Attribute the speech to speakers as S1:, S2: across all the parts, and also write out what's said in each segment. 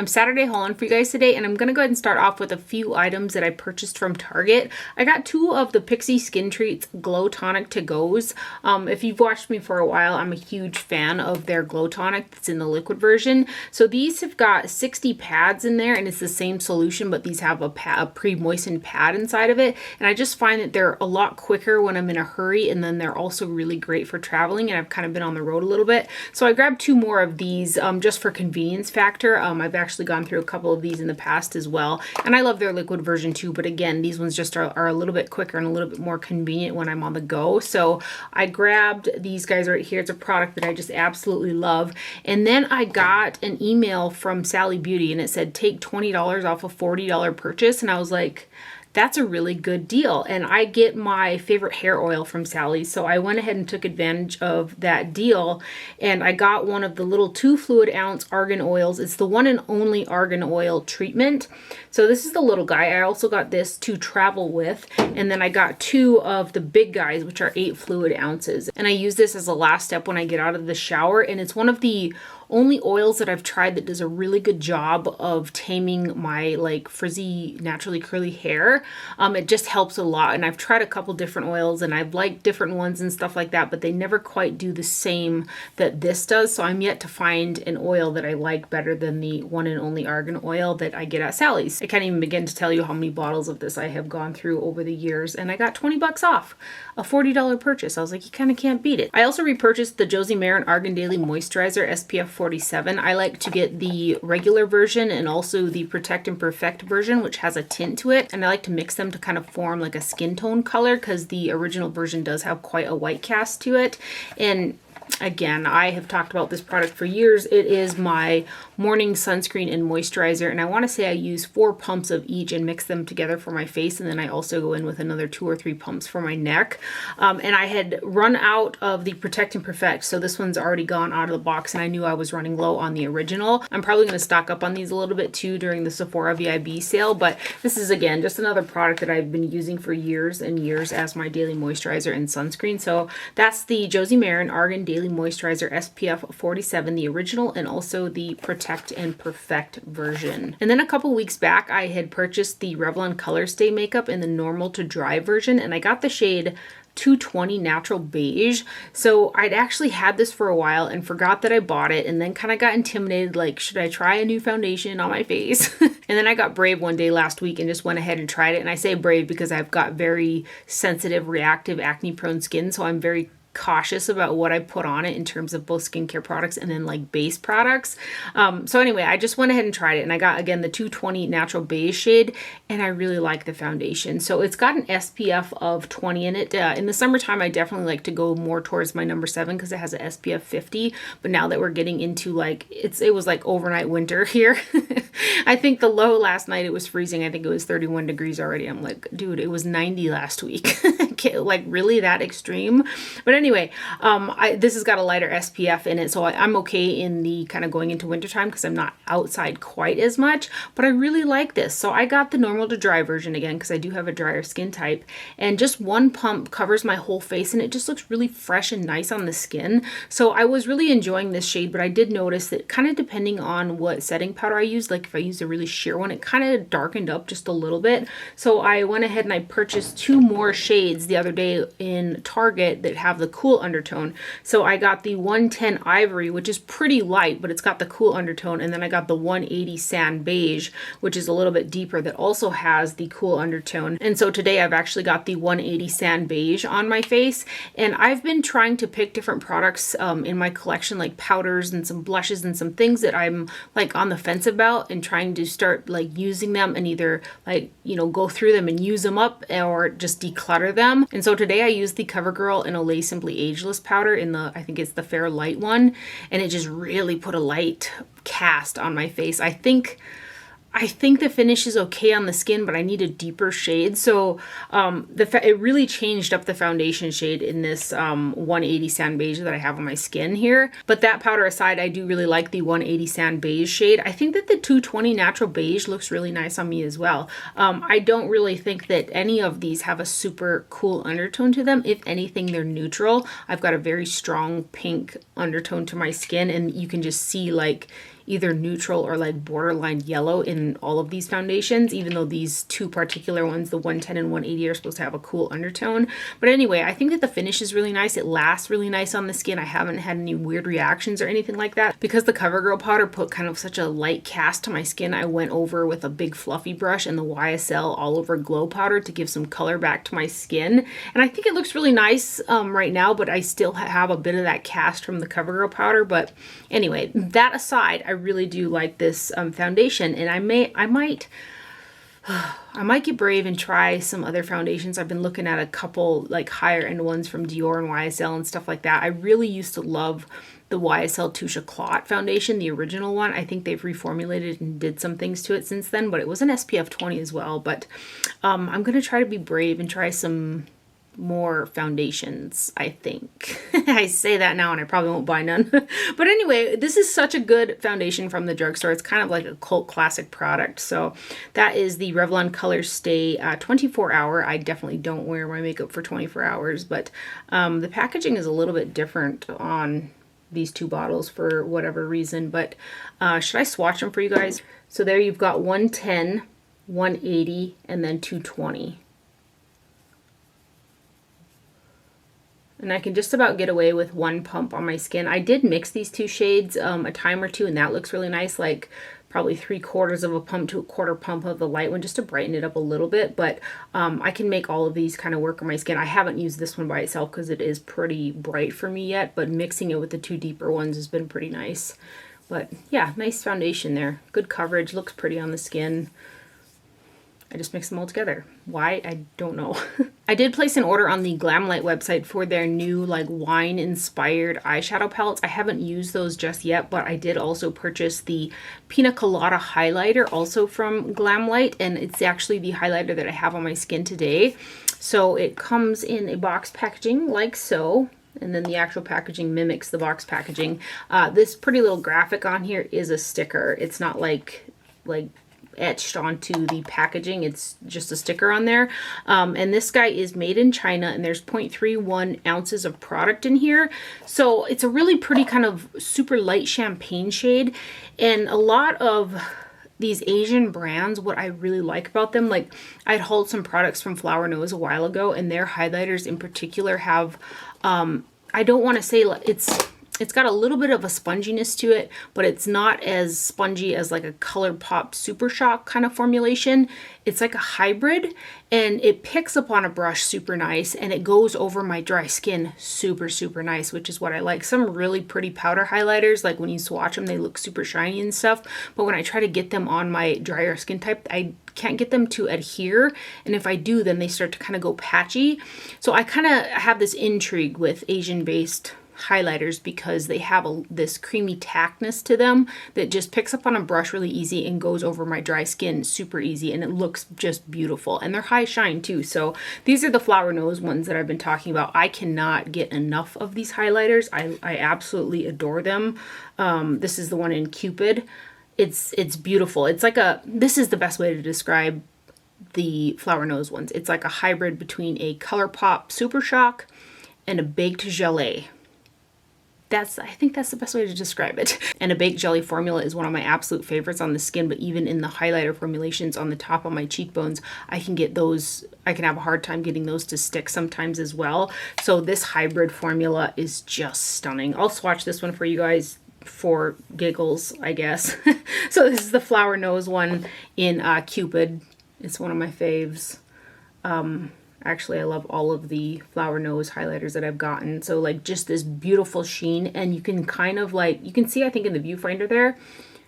S1: I'm Saturday hauling for you guys today, and I'm going to go ahead and start off with a few items that I purchased from Target. I got 2 of the Pixi Skin Treats Glow Tonic to-goes. If you've watched me for a while, I'm a huge fan of their Glow Tonic that's in the liquid version. So these have got 60 pads in there, and it's the same solution, but these have a pre-moistened pad inside of it. And I just find that they're a lot quicker when I'm in a hurry, and then they're also really great for traveling, and I've kind of been on the road a little bit. So I grabbed 2 more of these just for convenience factor. I've actually gone through a couple of these in the past as well, and I love their liquid version too, but again, these ones just are a little bit quicker and a little bit more convenient when I'm on the go. So I grabbed these guys right here. It's a product that I just absolutely love. And then I got an email from Sally Beauty, and it said take $20 off a $40 purchase, and I was like, that's a really good deal. And I get my favorite hair oil from Sally, so I went ahead and took advantage of that deal, and I got one of the little 2 fluid ounce argan oils. It's the one and only argan oil treatment. So this is the little guy. I also got this to travel with, and then I got 2 of the big guys, which are 8 fluid ounces. And I use this as a last step when I get out of the shower, and it's one of the only oils that I've tried that does a really good job of taming my like frizzy, naturally curly hair. It just helps a lot, and I've tried a couple different oils, and I've liked different ones and stuff like that, but they never quite do the same that this does. So I'm yet to find an oil that I like better than the one and only argan oil that I get at Sally's. I can't even begin to tell you how many bottles of this I have gone through over the years, and I got 20 bucks off a $40 purchase. I was like, you kind of can't beat it. I also repurchased the Josie Maran Argan Daily Moisturizer SPF 47. I like to get the regular version and also the Protect and Perfect version, which has a tint to it, and I like to mix them to kind of form like a skin tone color, because the original version does have quite a white cast to it. And again, I have talked about this product for years. It is my morning sunscreen and moisturizer, and I want to say I use 4 pumps of each and mix them together for my face, and then I also go in with another 2 or 3 pumps for my neck. And I had run out of the Protect and Perfect, so this one's already gone out of the box, and I knew I was running low on the original. I'm probably going to stock up on these a little bit too during the Sephora VIB sale, but this is again just another product that I've been using for years and years as my daily moisturizer and sunscreen. So that's the Josie Maran Argan Daily Moisturizer SPF 47, the original, and also the Protect and Perfect version. And then a couple weeks back, I had purchased the Revlon Color Stay makeup in the normal to dry version, and I got the shade 220 Natural Beige. So I'd actually had this for a while and forgot that I bought it, and then kind of got intimidated, like, should I try a new foundation on my face? And then I got brave one day last week and just went ahead and tried it. And I say brave because I've got very sensitive, reactive, acne prone skin, so I'm very cautious about what I put on it in terms of both skincare products and then like base products. So anyway, I just went ahead and tried it, and I got, again, the 220 Natural Beige shade, and I really like the foundation. So it's got an SPF of 20 in it. In the summertime, I definitely like to go more towards my number 7 because it has an SPF 50. But now that we're getting into like, it was like overnight winter here. I think the low last night, it was freezing. I think it was 31 degrees already. I'm like, dude, it was 90 last week. Like, really that extreme? But anyway, this has got a lighter SPF in it, so I'm okay in the kind of going into wintertime because I'm not outside quite as much, but I really like this. So I got the normal to dry version again because I do have a drier skin type, and just 1 pump covers my whole face, and it just looks really fresh and nice on the skin. So I was really enjoying this shade, but I did notice that kind of depending on what setting powder I used, like if I used a really sheer one, it kind of darkened up just a little bit. So I went ahead and I purchased 2 more shades the other day in Target that have the cool undertone. So I got the 110 Ivory, which is pretty light, but it's got the cool undertone, and then I got the 180 Sand Beige, which is a little bit deeper, that also has the cool undertone. And so today I've actually got the 180 Sand Beige on my face, and I've been trying to pick different products in my collection, like powders and some blushes and some things that I'm like on the fence about, and trying to start like using them and either like, you know, go through them and use them up or just declutter them. And so today I used the CoverGirl and Olay Simply Ageless powder in the, I think it's the Fair Light one, and it just really put a light cast on my face. I think the finish is okay on the skin, but I need a deeper shade. So it really changed up the foundation shade in this 180 Sand Beige that I have on my skin here. But that powder aside, I do really like the 180 Sand Beige shade. I think that the 220 Natural Beige looks really nice on me as well. I don't really think that any of these have a super cool undertone to them. If anything, they're neutral. I've got a very strong pink undertone to my skin, and you can just see, like, either neutral or like borderline yellow in all of these foundations, even though these two particular ones, the 110 and 180, are supposed to have a cool undertone. But anyway, I think that the finish is really nice. It lasts really nice on the skin. I haven't had any weird reactions or anything like that. Because the CoverGirl powder put kind of such a light cast to my skin, I went over with a big fluffy brush and the YSL All Over Glow powder to give some color back to my skin. And I think it looks really nice right now, but I still have a bit of that cast from the CoverGirl powder. But anyway, that aside, I really do like this foundation, and I might get brave and try some other foundations. I've been looking at a couple like higher end ones from Dior and YSL and stuff like that. I really used to love the YSL Touche Éclat foundation, the original one. I think they've reformulated and did some things to it since then, but it was an SPF 20 as well. But I'm going to try to be brave and try some more foundations, I think. I say that now and I probably won't buy none. But anyway, this is such a good foundation from the drugstore. It's kind of like a cult classic product. So that is the Revlon Color Stay 24 hour. I definitely don't wear my makeup for 24 hours, but the packaging is a little bit different on these two bottles for whatever reason. But should I swatch them for you guys? So there you've got 110, 180, and then 220. And I can just about get away with one pump on my skin. I did mix these two shades a time or two, and that looks really nice, like probably 3/4 of a pump to a quarter pump of the light one, just to brighten it up a little bit. But I can make all of these kind of work on my skin. I haven't used this one by itself because it is pretty bright for me yet, but mixing it with the two deeper ones has been pretty nice. But yeah, nice foundation there. Good coverage, looks pretty on the skin. I just mixed them all together. Why? I don't know. I did place an order on the Glamlight website for their new like wine inspired eyeshadow palettes. I haven't used those just yet, but I did also purchase the Pina Colada highlighter also from Glamlight, and it's actually the highlighter that I have on my skin today. So it comes in a box packaging like so, and then the actual packaging mimics the box packaging. This pretty little graphic on here is a sticker. It's not like etched onto the packaging. It's just a sticker on there. And this guy is made in China, and there's 0.31 ounces of product in here. So it's a really pretty kind of super light champagne shade. And a lot of these Asian brands, what I really like about them, like I'd hauled some products from Flower Nose a while ago, and their highlighters in particular have, I don't want to say it's got a little bit of a sponginess to it, but it's not as spongy as like a Colourpop Super Shock kind of formulation. It's like a hybrid, and it picks up on a brush super nice, and it goes over my dry skin super, super nice, which is what I like. Some really pretty powder highlighters, like when you swatch them, they look super shiny and stuff. But when I try to get them on my drier skin type, I can't get them to adhere. And if I do, then they start to kind of go patchy. So I kind of have this intrigue with Asian-based highlighters because they have this creamy tackness to them that just picks up on a brush really easy and goes over my dry skin super easy, and it looks just beautiful. And they're high shine too. So these are the Flower Nose ones that I've been talking about. I cannot get enough of these highlighters. I absolutely adore them. This is the one in Cupid. It's beautiful. It's like this is the best way to describe the Flower Nose ones. It's like a hybrid between a Colourpop Super Shock and a baked gelée. I think that's the best way to describe it. And a baked jelly formula is one of my absolute favorites on the skin, but even in the highlighter formulations on the top of my cheekbones, I can have a hard time getting those to stick sometimes as well. So this hybrid formula is just stunning. I'll swatch this one for you guys for giggles, I guess. So this is the Flower Nose one in Cupid. It's one of my faves. Actually, I love all of the Flower Nose highlighters that I've gotten. So like just this beautiful sheen, and you can kind of you can see, I think in the viewfinder there,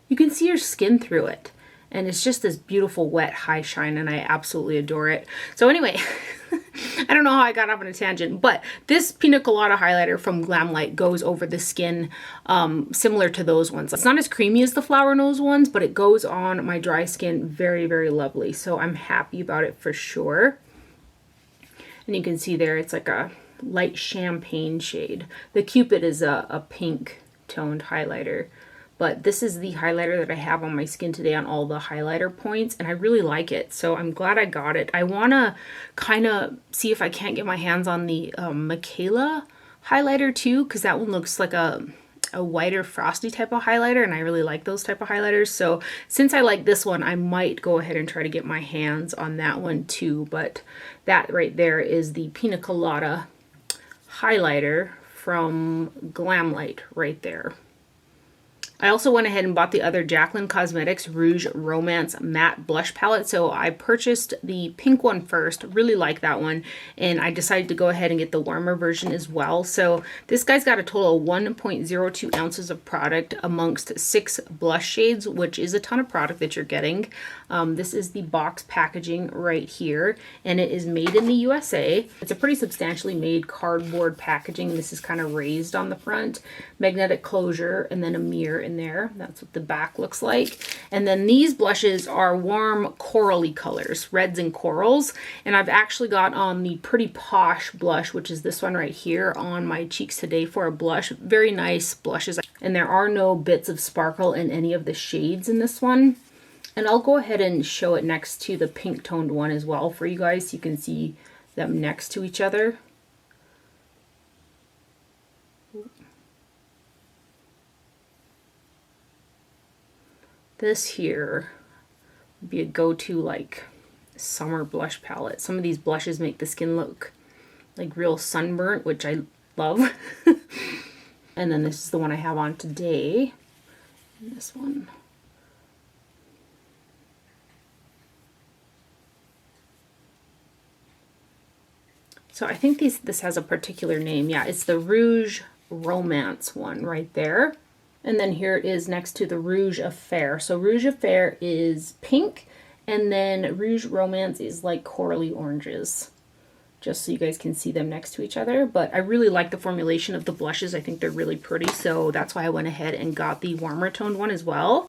S1: you can see your skin through it. And it's just this beautiful wet high shine, and I absolutely adore it. So anyway, I don't know how I got off on a tangent, but this Pina Colada highlighter from Glamlight goes over the skin similar to those ones. It's not as creamy as the Flower Nose ones, but it goes on my dry skin very, very lovely. So I'm happy about it for sure. And you can see there, it's like a light champagne shade. The Cupid is a pink toned highlighter. But this is the highlighter that I have on my skin today on all the highlighter points, and I really like it. So I'm glad I got it. I want to kind of see if I can't get my hands on the Michaela highlighter too, because that one looks like a a whiter frosty type of highlighter, and I really like those type of highlighters. So since I like this one, I might go ahead and try to get my hands on that one too. But that right there is the Pina Colada highlighter from Glamlight right there. I also went ahead and bought the other Jaclyn Cosmetics Rouge Romance Matte Blush Palette. So I purchased the pink one first, really like that one, and I decided to go ahead and get the warmer version as well. So this guy's got a total of 1.02 ounces of product amongst 6 blush shades, which is a ton of product that you're getting. This is the box packaging right here, and it is made in the USA. It's a pretty substantially made cardboard packaging. This is kind of raised on the front, magnetic closure, and then a mirror in there. That's what the back looks like. And then these blushes are warm corally colors, reds and corals. And I've actually got on the Pretty Posh blush, which is this one right here, on my cheeks today for a blush. Very nice blushes. And there are no bits of sparkle in any of the shades in this one. And I'll go ahead and show it next to the pink toned one as well for you guys, so you can see them next to each other. This here would be a go-to like summer blush palette. Some of these blushes make the skin look like real sunburnt, which I love. And then this is the one I have on today. And this one. So I think this has a particular name. Yeah, it's the Rouge Romance one right there. And then here it is next to the Rouge Affair. So Rouge Affair is pink, and then Rouge Romance is like corally oranges. Just so you guys can see them next to each other. But I really like the formulation of the blushes. I think they're really pretty, so that's why I went ahead and got the warmer toned one as well.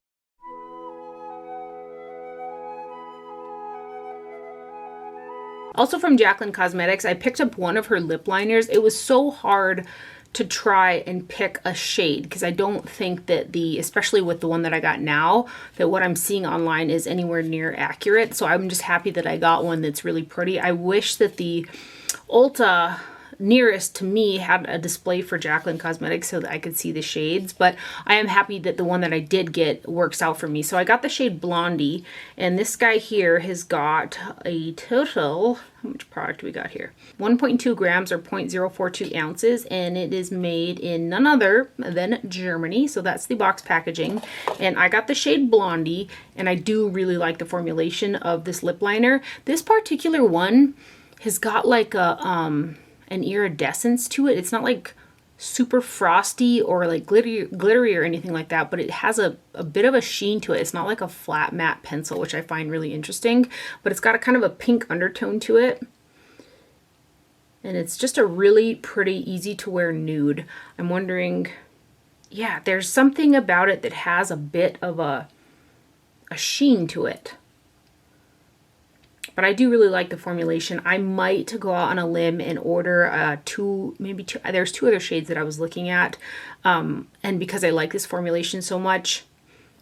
S1: Also from Jaclyn Cosmetics, I picked up one of her lip liners. It was so hard to try and pick a shade because I don't think that especially with the one that I got now, that what I'm seeing online is anywhere near accurate. So I'm just happy that I got one that's really pretty. I wish that the Ulta nearest to me had a display for Jaclyn Cosmetics so that I could see the shades, but I am happy that the one that I did get works out for me. So I got the shade Blondie, and this guy here has got a total, how much product do we got here? 1.2 grams or 0.042 ounces, and it is made in none other than Germany. So that's the box packaging, and I got the shade Blondie, and I do really like the formulation of this lip liner. This particular one has got like a an iridescence to it. It's not like super frosty or like glittery or anything like that, but it has a bit of a sheen to it. It's not like a flat matte pencil, which I find really interesting, but it's got a kind of a pink undertone to it. And it's just a really pretty, easy to wear nude. I'm wondering, yeah, there's something about it that has a bit of a sheen to it. But I do really like the formulation. I might go out on a limb and order maybe two. There's 2 other shades that I was looking at. And because I like this formulation so much,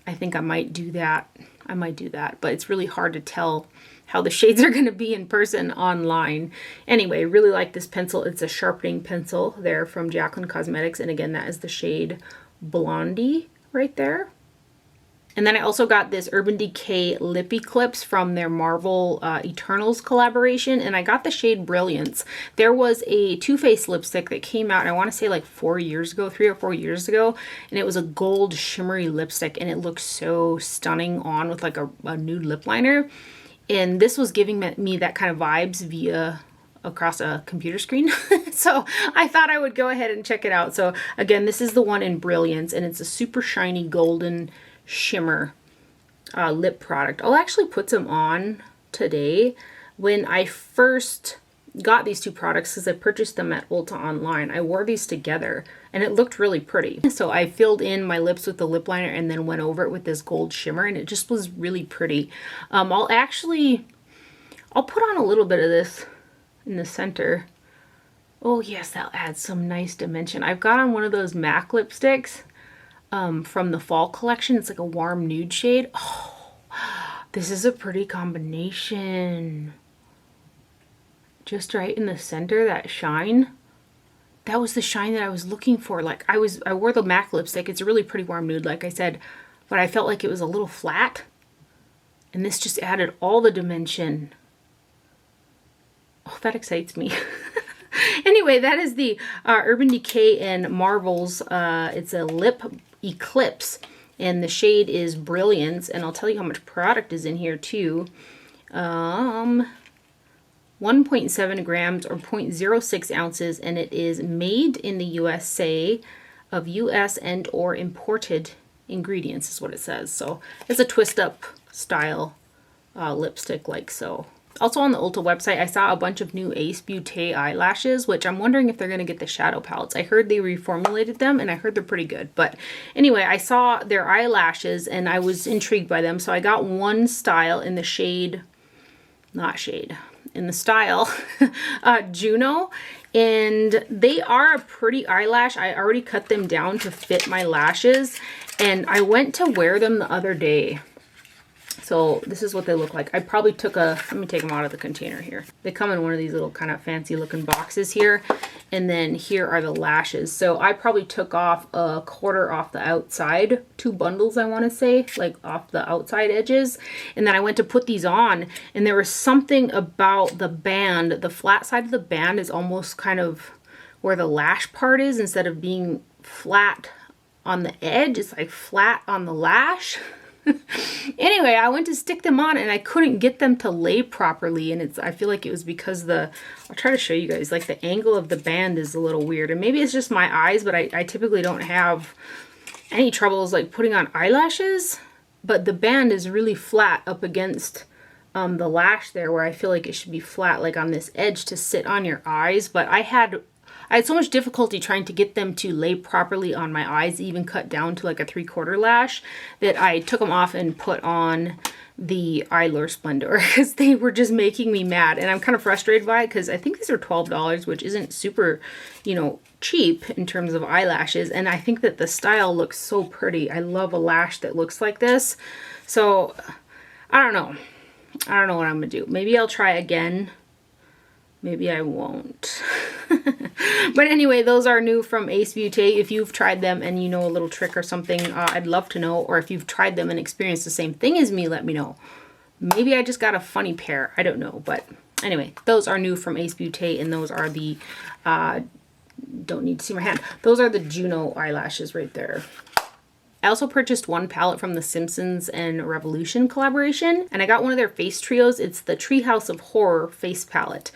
S1: I think I might do that. But it's really hard to tell how the shades are going to be in person online. Anyway, really like this pencil. It's a sharpening pencil there from Jaclyn Cosmetics. And again, that is the shade Blondie right there. And then I also got this Urban Decay Lippy Clips from their Marvel Eternals collaboration, and I got the shade Brilliance. There was a Too Faced lipstick that came out, I want to say like 3 or 4 years ago, and it was a gold shimmery lipstick, and it looked so stunning on with like a nude lip liner. And this was giving me that kind of vibes across a computer screen. So I thought I would go ahead and check it out. So again, this is the one in Brilliance, and it's a super shiny golden shimmer lip product. I'll actually put some on today. When I first got these 2 products, because I purchased them at Ulta online, I wore these together and it looked really pretty. So I filled in my lips with the lip liner and then went over it with this gold shimmer, and it just was really pretty. I'll put on a little bit of this in the center. Oh yes, that'll add some nice dimension. I've got on one of those MAC lipsticks from the fall collection. It's like a warm nude shade. Oh, this is a pretty combination. Just right in the center, that shine. that was the shine that I was looking for. Like I wore the MAC lipstick. It's a really pretty warm nude, like I said, but I felt like it was a little flat. And this just added all the dimension. Oh, that excites me. Anyway, that is the Urban Decay and Marvel's. It's a lip eclipse, and the shade is Brilliance. And I'll tell you how much product is in here too. 1.7 grams or 0.06 ounces, and it is made in the USA of US and or imported ingredients is what it says. So it's a twist up style lipstick like so. Also on the Ulta website, I saw a bunch of new Ace Beauty eyelashes, which I'm wondering if they're going to get the shadow palettes. I heard they reformulated them, and I heard they're pretty good. But anyway, I saw their eyelashes, and I was intrigued by them. So I got one style in the shade, in the style Juno. And they are a pretty eyelash. I already cut them down to fit my lashes. And I went to wear them the other day. So this is what they look like. I probably took let me take them out of the container here. They come in one of these little kind of fancy looking boxes here. And then here are the lashes. So I probably took off a quarter off the outside, 2 bundles I want to say, like off the outside edges. And then I went to put these on, and there was something about the band. The flat side of the band is almost kind of where the lash part is. Instead of being flat on the edge, it's like flat on the lash. Anyway, I went to stick them on and I couldn't get them to lay properly, and I feel like it was because I'll try to show you guys, like the angle of the band is a little weird, and maybe it's just my eyes, but I typically don't have any troubles like putting on eyelashes, but the band is really flat up against the lash there, where I feel like it should be flat like on this edge to sit on your eyes. But I had so much difficulty trying to get them to lay properly on my eyes, even cut down to like a 3/4 lash, that I took them off and put on the Eyelure Splendor because they were just making me mad. And I'm kind of frustrated by it because I think these are $12, which isn't super, cheap in terms of eyelashes. And I think that the style looks so pretty. I love a lash that looks like this. So I don't know. I don't know what I'm going to do. Maybe I'll try again. Maybe I won't. But anyway, those are new from Ace Beauty. If you've tried them and you know a little trick or something, I'd love to know. Or if you've tried them and experienced the same thing as me, let me know. Maybe I just got a funny pair. I don't know. But anyway, those are new from Ace Beauty, and those are the, don't need to see my hand. Those are the Juno eyelashes right there. I also purchased one palette from the Simpsons and Revolution collaboration, and I got one of their face trios. It's the Treehouse of Horror face palette.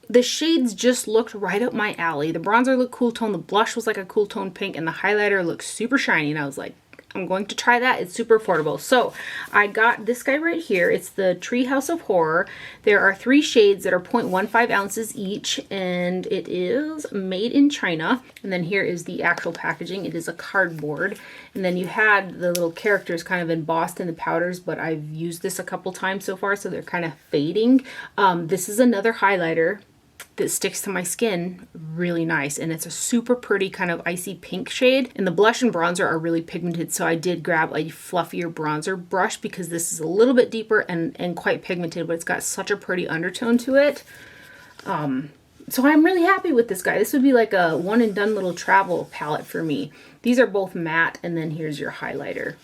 S1: The shades just looked right up my alley. The bronzer looked cool tone, the blush was like a cool tone pink, and the highlighter looked super shiny, and I was like, I'm going to try that. It's super affordable. So I got this guy right here. It's the Treehouse of Horror. There are 3 shades that are 0.15 ounces each, and it is made in China. And then here is the actual packaging. It is a cardboard. And then you had the little characters kind of embossed in the powders, but I've used this a couple times so far, so they're kind of fading. This is another highlighter that sticks to my skin really nice, and it's a super pretty kind of icy pink shade, and the blush and bronzer are really pigmented, so I did grab a fluffier bronzer brush because this is a little bit deeper and quite pigmented, but it's got such a pretty undertone to it. So I'm really happy with this guy. This would be like a one and done little travel palette for me. These are both matte, and then here's your highlighter.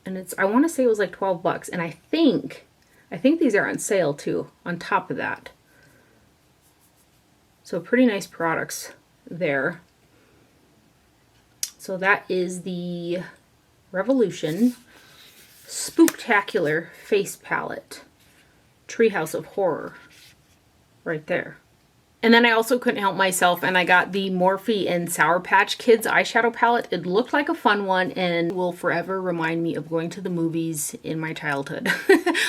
S1: And it's, I want to say it was like 12 bucks, and I think these are on sale too, on top of that. So pretty nice products there. So that is the Revolution Spooktacular Face Palette. Treehouse of Horror. Right there. And then I also couldn't help myself, and I got the Morphe and Sour Patch Kids eyeshadow palette. It looked like a fun one and will forever remind me of going to the movies in my childhood.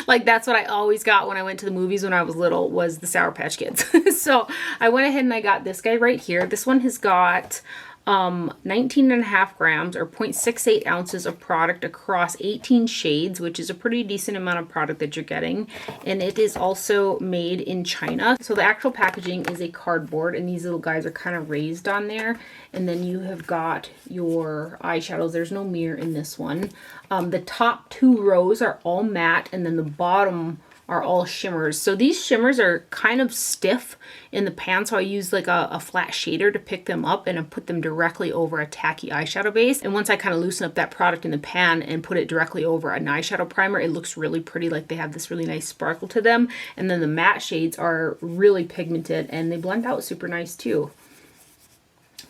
S1: Like, that's what I always got when I went to the movies when I was little, was the Sour Patch Kids. So I went ahead and I got this guy right here. This one has got 19.5 grams or 0.68 ounces of product across 18 shades, which is a pretty decent amount of product that you're getting. And it is also made in China. So the actual packaging is a cardboard, and these little guys are kind of raised on there. And then you have got your eyeshadows. There's no mirror in this one. The top 2 rows are all matte, and then the bottom are all shimmers. So these shimmers are kind of stiff in the pan, so I use like a flat shader to pick them up and I put them directly over a tacky eyeshadow base. And once I kind of loosen up that product in the pan and put it directly over an eyeshadow primer, it looks really pretty. Like they have this really nice sparkle to them. And then the matte shades are really pigmented and they blend out super nice too.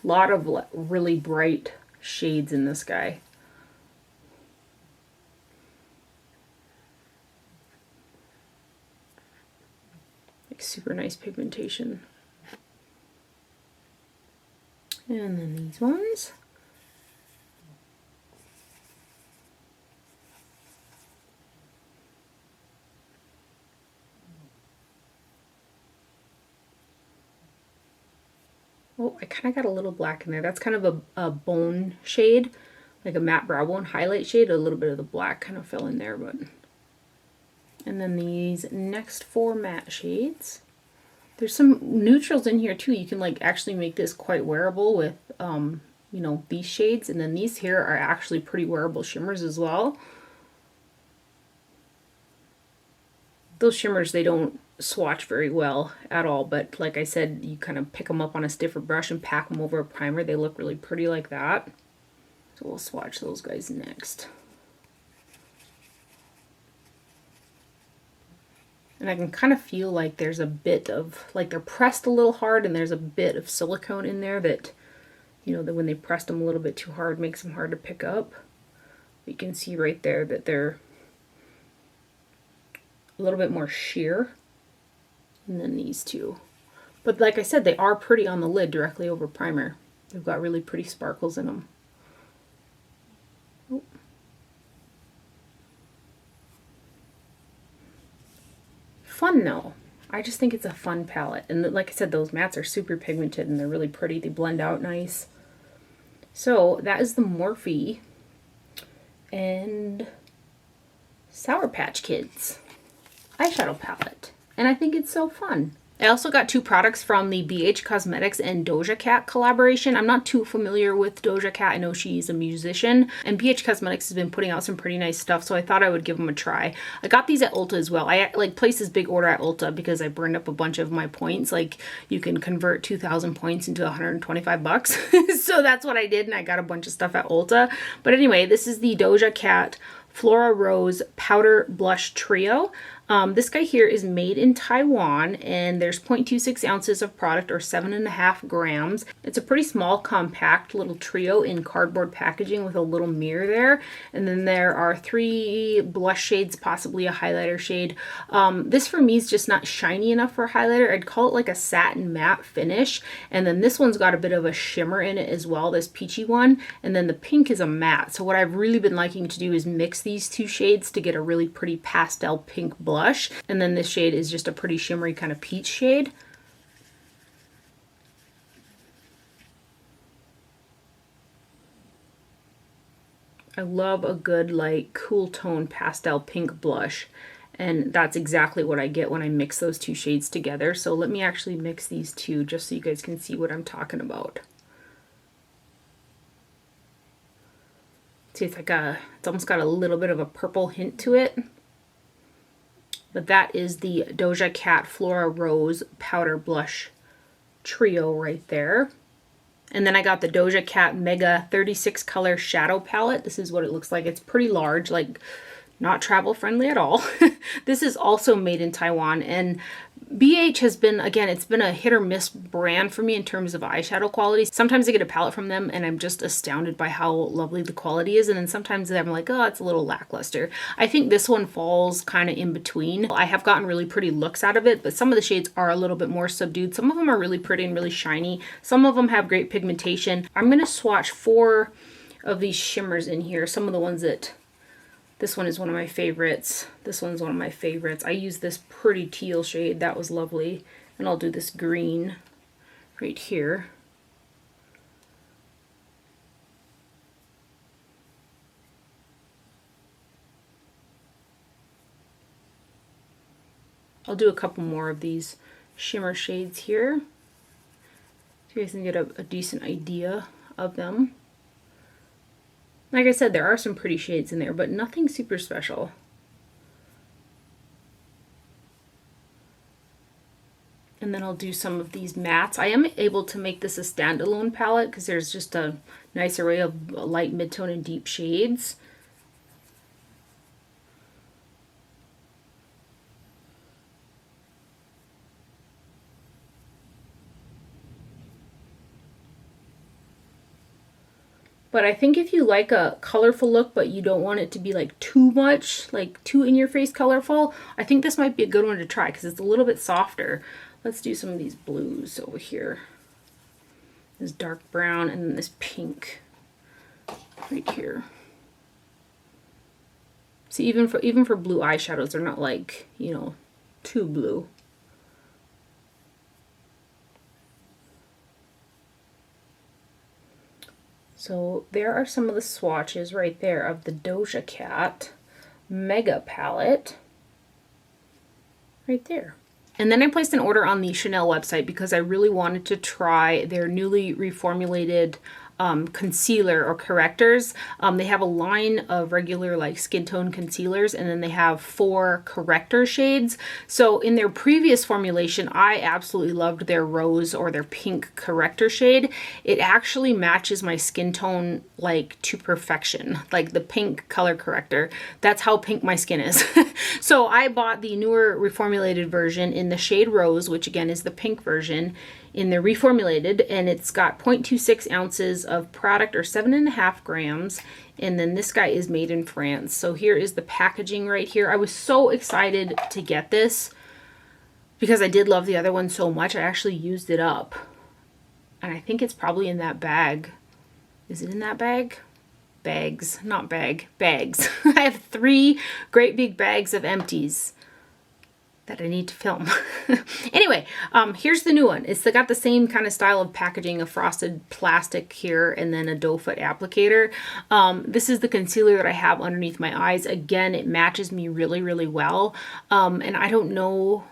S1: A lot of really bright shades in this guy. Super nice pigmentation. And then these ones. Oh, I kind of got a little black in there. That's kind of a bone shade, like a matte brow bone highlight shade. A little bit of the black kind of fell in there, but... And then these next 4 matte shades. There's some neutrals in here too. You can like actually make this quite wearable with, you know, these shades. And then these here are actually pretty wearable shimmers as well. Those shimmers, they don't swatch very well at all. But like I said, you kind of pick them up on a stiffer brush and pack them over a primer. They look really pretty like that. So we'll swatch those guys next. And I can kind of feel like there's a bit of, like they're pressed a little hard and there's a bit of silicone in there that, you know, that when they pressed them a little bit too hard makes them hard to pick up. You can see right there that they're a little bit more sheer than these two. But like I said, they are pretty on the lid directly over primer. They've got really pretty sparkles in them. Oh. Fun though. I just think it's a fun palette. And like I said, those mattes are super pigmented and they're really pretty. They blend out nice. So that is the Morphe and Sour Patch Kids eyeshadow palette. And I think it's so fun. I also got 2 products from the BH Cosmetics and Doja Cat collaboration. I'm not too familiar with Doja Cat. I know she's a musician, and BH Cosmetics has been putting out some pretty nice stuff, so I thought I would give them a try. I got these at Ulta as well. I like placed this big order at Ulta because I burned up a bunch of my points. Like you can convert 2,000 points into 125 bucks. So that's what I did, and I got a bunch of stuff at Ulta. But anyway, this is the Doja Cat Flora Rose Powder Blush Trio. This guy here is made in Taiwan, and there's 0.26 ounces of product, or 7.5 grams. It's a pretty small, compact little trio in cardboard packaging with a little mirror there. And then there are 3 blush shades, possibly a highlighter shade. This for me is just not shiny enough for a highlighter. I'd call it like a satin matte finish. And then this one's got a bit of a shimmer in it as well, this peachy one. And then the pink is a matte. So what I've really been liking to do is mix these 2 shades to get a really pretty pastel pink blush. And then this shade is just a pretty shimmery kind of peach shade. I love a good like cool tone pastel pink blush, and that's exactly what I get when I mix those 2 shades together. So let me actually mix these 2 just so you guys can see what I'm talking about. See, it's like it's almost got a little bit of a purple hint to it. But that is the Doja Cat Flora Rose Powder Blush Trio right there. And then I got the Doja Cat Mega 36 Color Shadow Palette. This is what it looks like. It's pretty large, like not travel friendly at all. This is also made in Taiwan, and BH has been, again, it's been a hit or miss brand for me in terms of eyeshadow quality. Sometimes I get a palette from them and I'm just astounded by how lovely the quality is, and then sometimes I'm like, oh, it's a little lackluster. I think this one falls kind of in between. I have gotten really pretty looks out of it, but some of the shades are a little bit more subdued. Some of them are really pretty and really shiny. Some of them have great pigmentation. I'm going to swatch 4 of these shimmers in here. Some of the ones that... This one is one of my favorites. This one's one of my favorites. I use this pretty teal shade. That was lovely. And I'll do this green right here. I'll do a couple more of these shimmer shades here, so you guys can get a decent idea of them. Like I said, there are some pretty shades in there, but nothing super special. And then I'll do some of these mattes. I am able to make this a standalone palette because there's just a nice array of light, mid-tone, and deep shades. But I think if you like a colorful look, but you don't want it to be like too much, like too in your face colorful, I think this might be a good one to try because it's a little bit softer. Let's do some of these blues over here. This dark brown and then this pink right here. See, even for blue eyeshadows, they're not like, you know, too blue. So there are some of the swatches right there of the Doja Cat Mega Palette. Right there. And then I placed an order on the Chanel website because I really wanted to try their newly reformulated concealer or correctors. They have a line of regular like skin tone concealers, and then they have 4 corrector shades. So in their previous formulation, I absolutely loved their rose or their pink corrector shade. It actually matches my skin tone like to perfection, like the pink color corrector. That's how pink my skin is. So I bought the newer reformulated version in the shade rose, which again is the pink version, in the reformulated, and it's got 0.26 ounces of product or 7.5 grams. And then this guy is made in France. So here is the packaging right here. I was so excited to get this because I did love the other one so much. I actually used it up. And I think it's probably in that bag. Is it in that bag? Bags, not bag, bags. I have 3 great big bags of empties that I need to film. Anyway, here's the new one. It's got the same kind of style of packaging, a frosted plastic here, and then a doe foot applicator. This is the concealer that I have underneath my eyes. Again, it matches me really, really well. And I don't know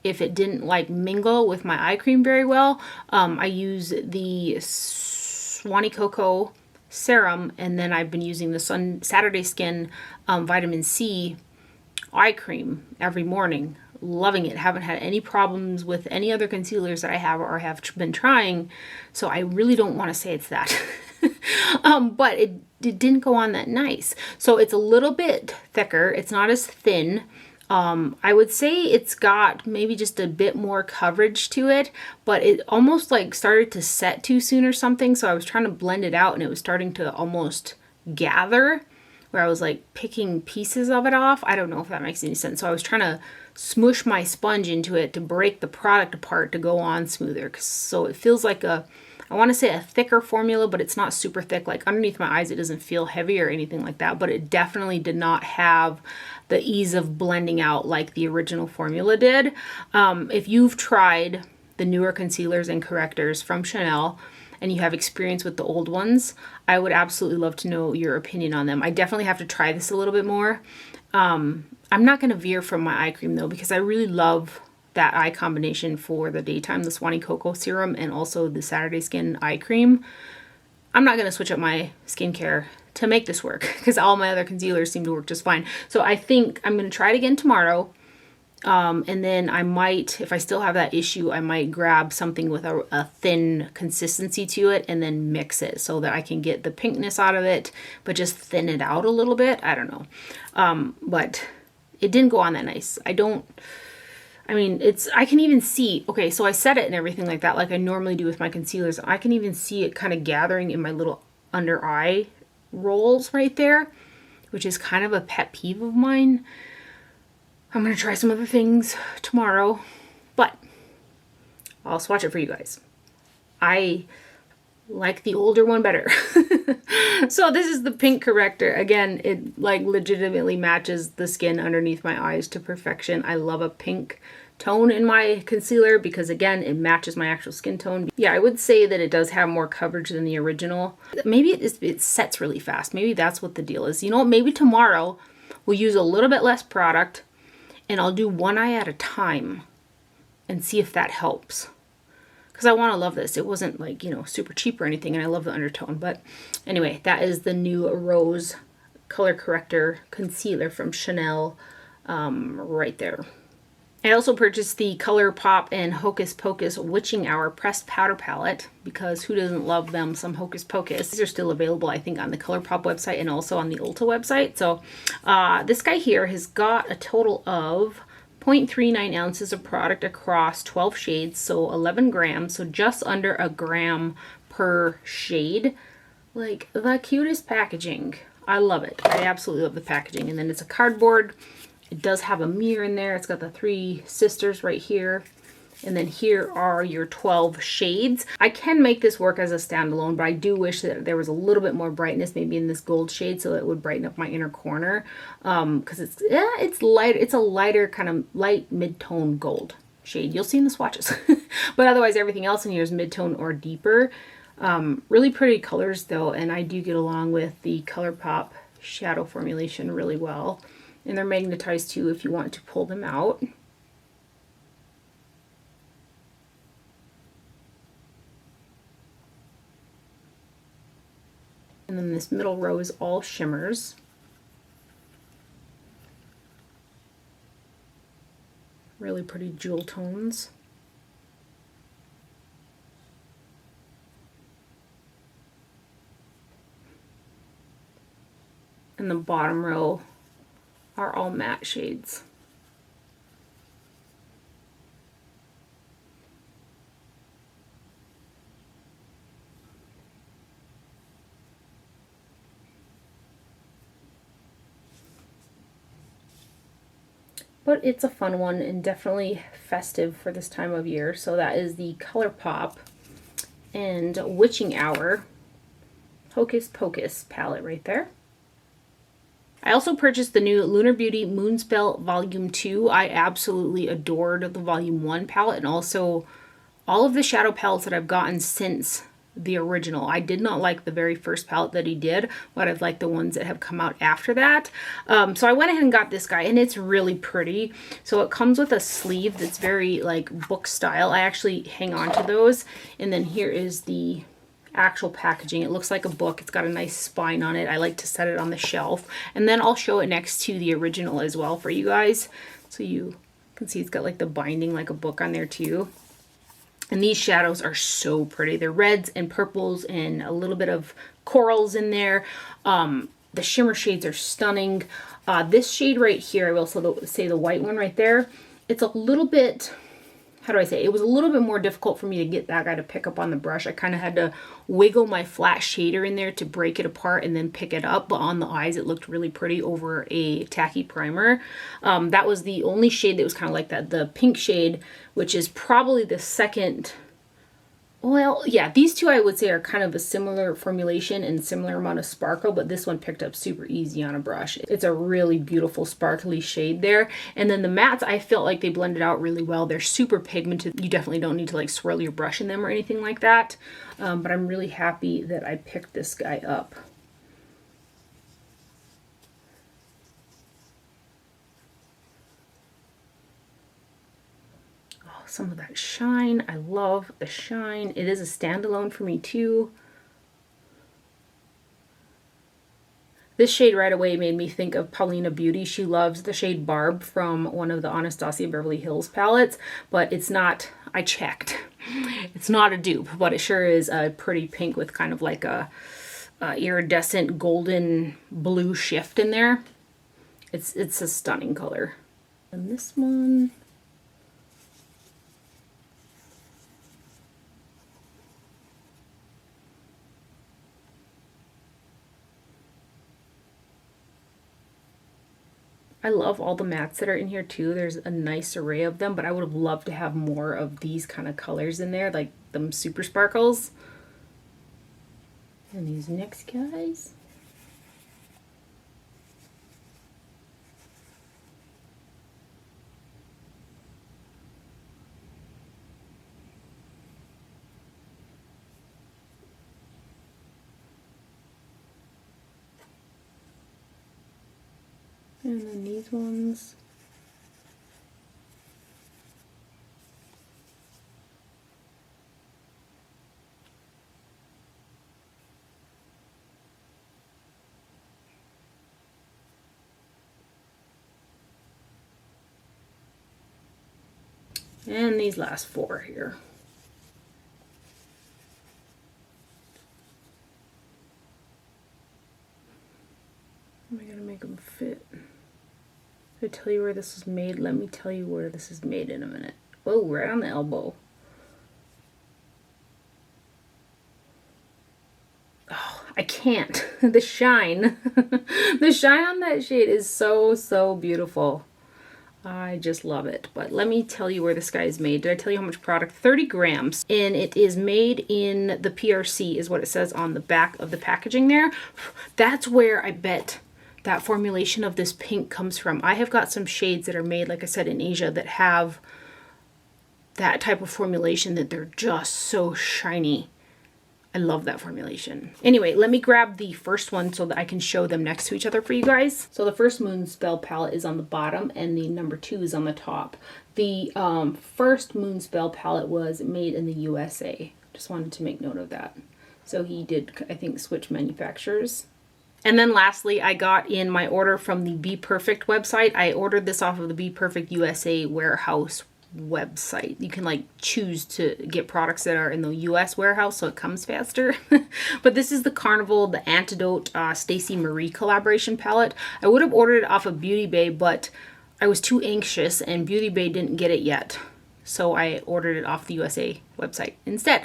S1: if it didn't like mingle with my eye cream very well. I use the Swanee Cocoa serum, and then I've been using the Saturday Skin vitamin C eye cream every morning. Loving it. Haven't had any problems with any other concealers that I have or have been trying, so I really don't want to say it's that. But it didn't go on that nice. So it's a little bit thicker. It's not as thin. I would say it's got maybe just a bit more coverage to it, but it almost like started to set too soon or something. So I was trying to blend it out and it was starting to almost gather, where I was like picking pieces of it off. I don't know if that makes any sense. So I was trying to smush my sponge into it to break the product apart to go on smoother. So it feels like I want to say a thicker formula, but it's not super thick. Like underneath my eyes, it doesn't feel heavy or anything like that, but it definitely did not have the ease of blending out like the original formula did. If you've tried the newer concealers and correctors from Chanel and you have experience with the old ones, I would absolutely love to know your opinion on them. I definitely have to try this a little bit more. I'm not going to veer from my eye cream though, because I really love that eye combination for the daytime, the Swanee Cocoa serum and also the Saturday Skin eye cream. I'm not going to switch up my skincare to make this work because all my other concealers seem to work just fine. So I think I'm going to try it again tomorrow. And then I might, if I still have that issue, I might grab something with a thin consistency to it and then mix it so that I can get the pinkness out of it, but just thin it out a little bit. I don't know. But it didn't go on that nice. I can even see, okay, so I set it and everything like that, like I normally do with my concealers. I can even see it kind of gathering in my little under eye rolls right there, which is kind of a pet peeve of mine. I'm going to try some other things tomorrow, but I'll swatch it for you guys. I like the older one better. So this is the pink corrector. Again, it like legitimately matches the skin underneath my eyes to perfection. I love a pink tone in my concealer because again, it matches my actual skin tone. Yeah, I would say that it does have more coverage than the original. Maybe it sets really fast. Maybe that's what the deal is. You know, maybe tomorrow we'll use a little bit less product and I'll do one eye at a time and see if that helps. Because I want to love this. It wasn't like, you know, super cheap or anything, and I love the undertone. But anyway, that is the new Rose Color Corrector Concealer from Chanel right there. I also purchased the Colourpop and Hocus Pocus Witching Hour Pressed Powder Palette, because who doesn't love them some Hocus Pocus. These are still available, I think, on the Colourpop website and also on the Ulta website. So this guy here has got a total of 0.39 ounces of product across 12 shades, so 11 grams, so just under a gram per shade. Like, the cutest packaging. I love it. I absolutely love the packaging. And then it's a cardboard. It does have a mirror in there. It's got the 3 sisters right here. And then here are your 12 shades. I can make this work as a standalone, but I do wish that there was a little bit more brightness maybe in this gold shade so it would brighten up my inner corner. Because it's light. It's a lighter kind of light mid-tone gold shade. You'll see in the swatches. But otherwise everything else in here is mid-tone or deeper. Really pretty colors though, and I do get along with the Colourpop shadow formulation really well. And they're magnetized too if you want to pull them out. And then this middle row is all shimmers. Really pretty jewel tones. And the bottom row are all matte shades. But it's a fun one and definitely festive for this time of year. So that is the Colourpop and Witching Hour Hocus Pocus palette right there. I also purchased the new Lunar Beauty Moonspell Volume 2. I absolutely adored the Volume 1 palette and also all of the shadow palettes that I've gotten since the original. I did not like the very first palette that he did, but I've liked the ones that have come out after that. So I went ahead and got this guy, and it's really pretty. So it comes with a sleeve that's very like book style. I actually hang on to those. And then here is the actual packaging. It looks like a book. It's got a nice spine on it. I like to set it on the shelf, and then I'll show it next to the original as well for you guys, so you can see it's got like the binding like a book on there too. And these shadows are so pretty. They're reds and purples and a little bit of corals in there. The shimmer shades are stunning. This shade right here, I will also say the white one right there, it's a little bit, how do I say, it was a little bit more difficult for me to get that guy to pick up on the brush. I kind of had to wiggle my flat shader in there to break it apart and then pick it up. But on the eyes, it looked really pretty over a tacky primer. That was the only shade that was kind of like that. The pink shade, which is probably the second. Well, yeah, these two I would say are kind of a similar formulation and similar amount of sparkle, but this one picked up super easy on a brush. It's a really beautiful sparkly shade there. And then the mattes, I felt like they blended out really well. They're super pigmented. You definitely don't need to like swirl your brush in them or anything like that. But I'm really happy that I picked this guy up. Some of that shine. I love the shine. It is a standalone for me too. This shade right away made me think of Paulina Beauty. She loves the shade Barb from one of the Anastasia Beverly Hills palettes, but it's not, I checked. It's not a dupe, but it sure is a pretty pink with kind of like a iridescent golden blue shift in there. It's a stunning color. And this one, I love all the mattes that are in here too. There's a nice array of them, but I would have loved to have more of these kind of colors in there, like them super sparkles. And these next guys. And then these ones. And these last 4 here. Am I gonna make them fit? Did I tell you where this is made? Let me tell you where this is made in a minute. Oh, right on the elbow. Oh, I can't. The shine. The shine on that shade is so, so beautiful. I just love it. But let me tell you where this guy is made. Did I tell you how much product? 30 grams. And it is made in the PRC is what it says on the back of the packaging there. That's where I bet that formulation of this pink comes from. I have got some shades that are made, like I said, in Asia that have that type of formulation that they're just so shiny. I love that formulation. Anyway, let me grab the first one so that I can show them next to each other for you guys. So the first Moonspell palette is on the bottom and the number 2 is on the top. The first Moonspell palette was made in the USA. Just wanted to make note of that. So he did, I think, switch manufacturers. And then lastly, I got in my order from the BPerfect website. I ordered this off of the BPerfect USA warehouse website. You can like choose to get products that are in the US warehouse so it comes faster. But this is the Carnival, the Antidote Stacey Marie collaboration palette. I would have ordered it off of Beauty Bay, but I was too anxious and Beauty Bay didn't get it yet. So I ordered it off the USA website instead.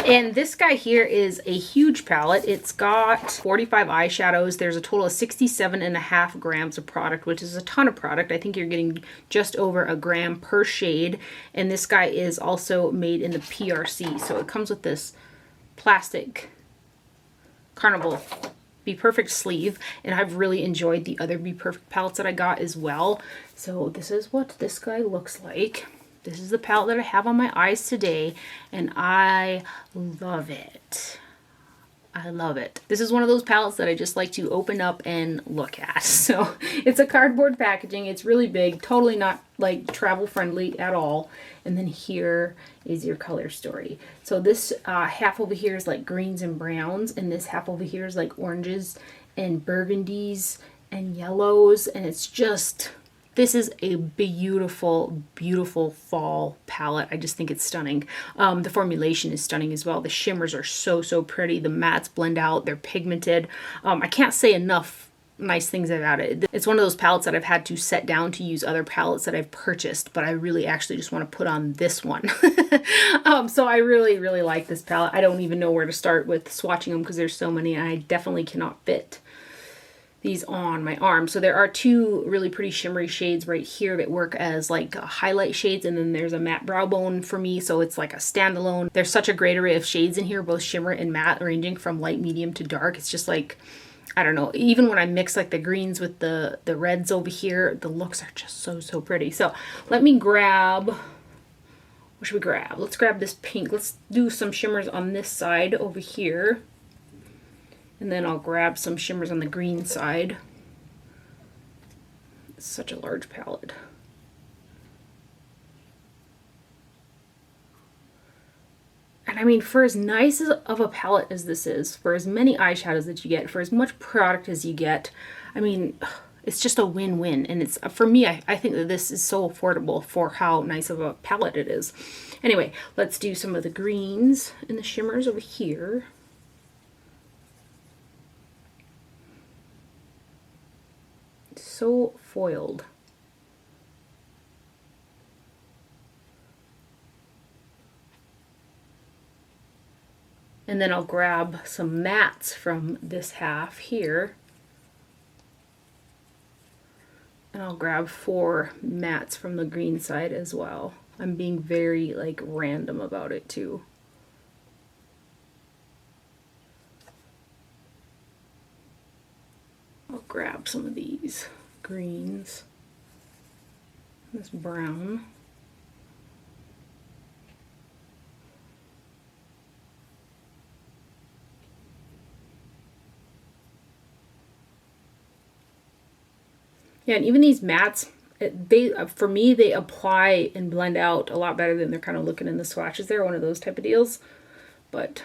S1: And this guy here is a huge palette. It's got 45 eyeshadows. There's a total of 67.5 grams of product, which is a ton of product. I think you're getting just over a gram per shade. And this guy is also made in the PRC. So it comes with this plastic Carnival BPerfect sleeve, and I've really enjoyed the other BPerfect palettes that I got as well. So this is what this guy looks like. This is the palette that I have on my eyes today, and I love it. I love it. This is one of those palettes that I just like to open up and look at. So it's a cardboard packaging. It's really big, totally not like travel friendly at all. And then here is your color story. So this half over here is like greens and browns, and this half over here is like oranges and burgundies and yellows, and it's just... This is a beautiful, beautiful fall palette. I just think it's stunning. The formulation is stunning as well. The shimmers are so, so pretty. The mattes blend out. They're pigmented. I can't say enough nice things about it. It's one of those palettes that I've had to set down to use other palettes that I've purchased, but I really actually just want to put on this one. So I really, really like this palette. I don't even know where to start with swatching them because there's so many, and I definitely cannot fit these on my arm. So there are 2 really pretty shimmery shades right here that work as like highlight shades, and then there's a matte brow bone for me, so it's like a standalone. There's such a great array of shades in here, both shimmer and matte, ranging from light, medium to dark. It's just like, I don't know, even when I mix like the greens with the reds over here, the looks are just so, so pretty. So let me grab, what should we grab? Let's grab this pink. Let's do some shimmers on this side over here. And then I'll grab some shimmers on the green side. It's such a large palette. And I mean, for as nice of a palette as this is, for as many eyeshadows that you get, for as much product as you get, I mean, it's just a win-win. And it's, for me, I think that this is so affordable for how nice of a palette it is. Anyway, let's do some of the greens and the shimmers over here. So foiled. And then I'll grab some mattes from this half here. And I'll grab 4 mattes from the green side as well. I'm being very like random about it too. I'll grab some of these greens, this brown. Yeah, and even these mattes, for me, they apply and blend out a lot better than they're kind of looking in the swatches. They're one of those type of deals. But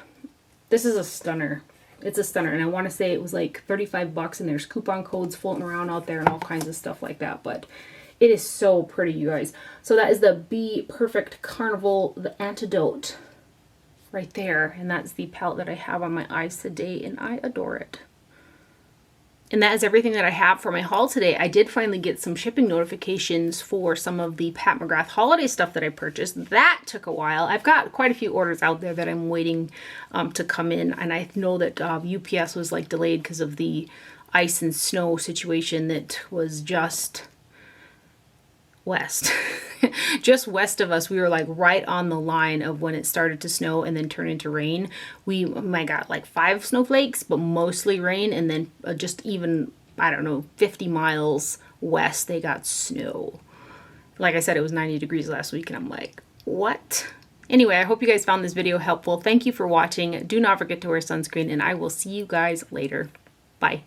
S1: this is a stunner. It's a stunner, and I want to say it was like 35 bucks, and there's coupon codes floating around out there and all kinds of stuff like that. But It is so pretty, you guys. So that is the BPerfect Carnival, the Antidote right there. And that's the palette that I have on my eyes today, and I adore it. And that is everything that I have for my haul today. I did finally get some shipping notifications for some of the Pat McGrath holiday stuff that I purchased. That took a while. I've got quite a few orders out there that I'm waiting to come in. And I know that UPS was like delayed because of the ice and snow situation that was just west. Just west of us. We were like right on the line of when it started to snow and then turn into rain. We got like 5 snowflakes, but mostly rain. And then just even, I don't know, 50 miles west, they got snow. Like I said, it was 90 degrees last week, and I'm like, what? Anyway, I hope you guys found this video helpful. Thank you for watching. Do not forget to wear sunscreen, and I will see you guys later. Bye.